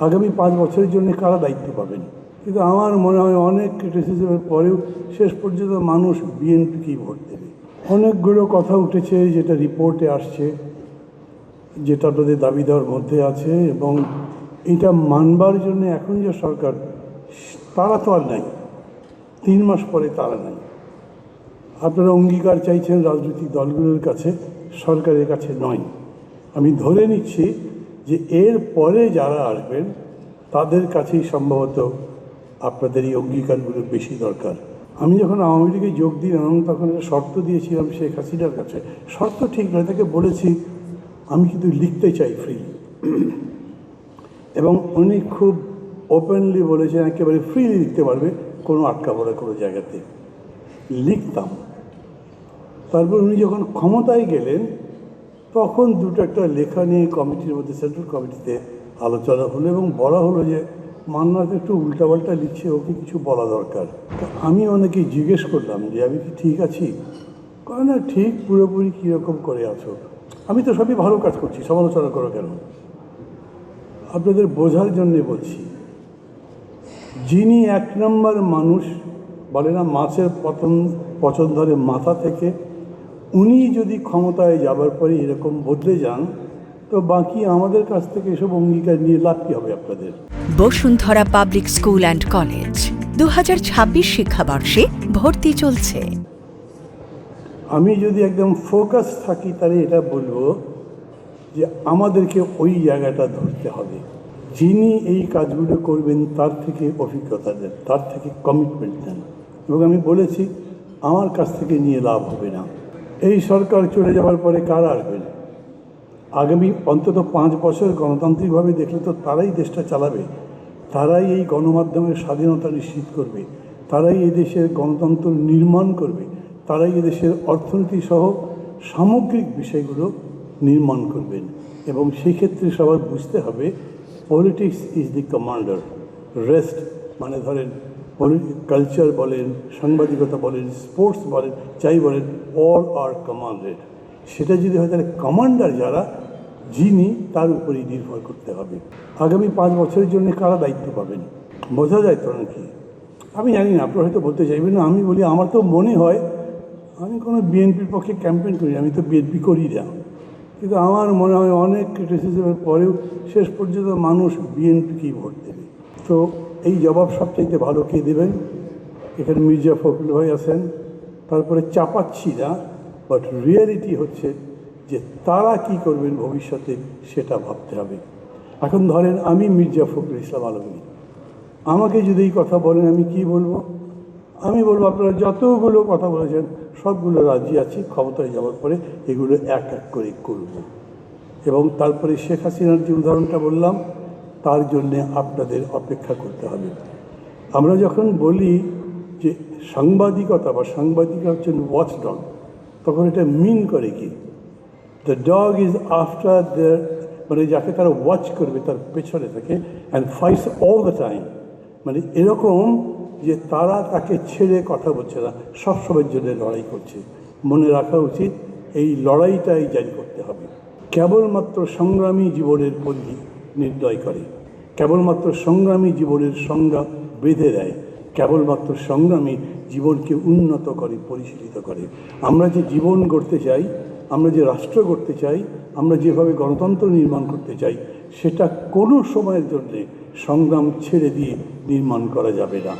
আগামী 5 বছরের জন্য কারা দায়িত্ব পাবেন। কিন্তু আমার মনে হয় অনেক ক্রিটিসিজমের পরেও শেষ পর্যন্ত মানুষ বিএনপিকেই ভোট দেবে। অনেকগুলো কথা উঠেছে যেটা রিপোর্টে আসছে, যেটা আপনাদের দাবি দেওয়ার মধ্যে আছে, এবং এটা মানবার জন্য এখন যে সরকার, তারা তো আর নাই, 3 মাস পরে তারা নাই। আপনারা অঙ্গীকার চাইছেন রাজনৈতিক দলগুলোর কাছে, সরকারের কাছে নয়। আমি ধরে নিচ্ছি যে এর পরে যারা আসবেন তাদের কাছেই সম্ভবত আপনাদের এই অঙ্গীকারগুলো বেশি দরকার। আমি যখন আওয়ামী লীগে যোগ দিলাম তখন একটা শর্ত দিয়েছিলাম শেখ হাসিনার কাছে। শর্ত ঠিক নয়, তাকে বলেছি আমি কিন্তু লিখতে চাই ফ্রি, এবং উনি খুব ওপেনলি বলেছেন একেবারে ফ্রিলি লিখতে পারবে, কোনো আটকা পড়ে কোনো জায়গাতে। লিখতাম। তারপর উনি যখন ক্ষমতায় গেলেন তখন দুটো একটা লেখা নিয়ে কমিটির মধ্যে, সেন্ট্রাল কমিটিতে আলোচনা হলো এবং বলা হলো যে মান্নাত একটু উল্টাপাল্টা লিখছে, ওকে কিছু বলা দরকার। তো আমি অনেকে জিজ্ঞেস করলাম যে আমি কি ঠিক আছি? কারণ না, ঠিক পুরোপুরি কীরকম করে আছো? আমি তো সবই ভালো কাজ করছি, সমালোচনা করো কেন? আপনাদের বোঝার জন্যে বলছি, যিনি 1 নম্বর মানুষ, বলে না মাছের পচন ধরে মাথা থেকে, উনি যদি ক্ষমতায় যাবার পরে এরকম বদলে যান, তো বাকি আমাদের কাছ থেকে এসব অঙ্গীকার নিয়ে লাভ কী হবে আপনাদের? Bashundhara public school and college 2026 শিক্ষাবর্ষে ভর্তি চলছে। আমি যদি একদম ফোকাস থাকি তাহলে এটা বলবো যে আমাদেরকে ওই জায়গাটা ধরতে হবে। যিনি এই কাজগুলো করবেন তার থেকে অভিজ্ঞতা দেন, তার থেকে কমিটমেন্ট দেন। এবং আমি বলেছি আমার কাছ থেকে নিয়ে লাভ হবে না। এই সরকার চলে যাওয়ার পরে কারা আসবেন? আগামী অন্তত 5 বছর গণতান্ত্রিকভাবে দেখলে তো তারাই দেশটা চালাবে, তারাই এই গণমাধ্যমের স্বাধীনতা নিশ্চিত করবে, তারাই এদেশের গণতন্ত্র নির্মাণ করবে, তারাই এদেশের অর্থনীতি সহ সামগ্রিক বিষয়গুলো নির্মাণ করবেন। এবং সেই ক্ষেত্রে সবার বুঝতে হবে politics is the commander, rest মানে ধরেন কালচার বলেন, সাংবাদিকতা বলেন, স্পোর্টস বলেন, যাই বলেন, অল আর কমান্ডেড। সেটা যদি হয় তাহলে কমান্ডার যারা, যিনি, তার উপরেই নির্ভর করতে হবে। আগামী 5 বছরের জন্য কারা দায়িত্ব পাবেন বোঝা যায় তো নাকি? আমি জানি না, আপনারা হয়তো বলতে চাইবেন না। আমি বলি আমার তো মনে হয়, আমি কোনো বিএনপির পক্ষে ক্যাম্পেইন করি, আমি তো বিএনপি করি না, কিন্তু আমার মনে হয় অনেক ক্রিটিসিজমের পরেও শেষ পর্যন্ত মানুষ বিএনপিকেই ভোট দেবে। তো এই জবাব সবচাইতে ভালো কে দেবেন? এখানে মির্জা ফখরুল ভাই আছেন। তারপরে চাপাচ্ছি না, বাট রিয়েলিটি হচ্ছে যে তারা কি করবেন ভবিষ্যতে সেটা ভাবতে হবে। এখন ধরেন আমি মির্জা ফখরুল ইসলাম আলমগীর, আমাকে যদি এই কথা বলেন আমি কি বলবো? আমি বলবো আপনারা যতগুলো কথা বলেছেন সবগুলো রাজি আছি, ক্ষমতায় যাওয়ার পরে এগুলো এক এক করে করব। এবং তারপরে শেখ হাসিনার যে উদাহরণটা বললাম, তার জন্যে আপনাদের অপেক্ষা করতে হবে। আমরা যখন বলি যে সাংবাদিকতা বা সাংবাদিকরা হচ্ছেন ওয়াচডগ, তখন এটা মিন করে কি? The dog is after the, মানে যাকে তারা ওয়াচ করবে তার পেছনে থাকে, and fights all the time. মানে এরকম যে তারা তাকে ছেড়ে কথা বলছে না, সবসময়ের জন্য লড়াই করছে। মনে রাখা উচিত এই লড়াইটাই জারি করতে হবে। কেবলমাত্র সংগ্রামী জীবনের পরিধি নির্ণয় করে, কেবলমাত্র সংগ্রামী জীবনের সংজ্ঞা বেঁধে দেয়, কেবলমাত্র সংগ্রামী জীবনকে উন্নত করে, পরিশীলিত করে। আমরা যে জীবন গড়তে চাই, আমরা যে রাষ্ট্র গড়তে চাই, আমরা যেভাবে গণতন্ত্র নির্মাণ করতে চাই, সেটা কোনো সময়ের জন্যে সংগ্রাম ছেড়ে দিয়ে নির্মাণ করা যাবে না।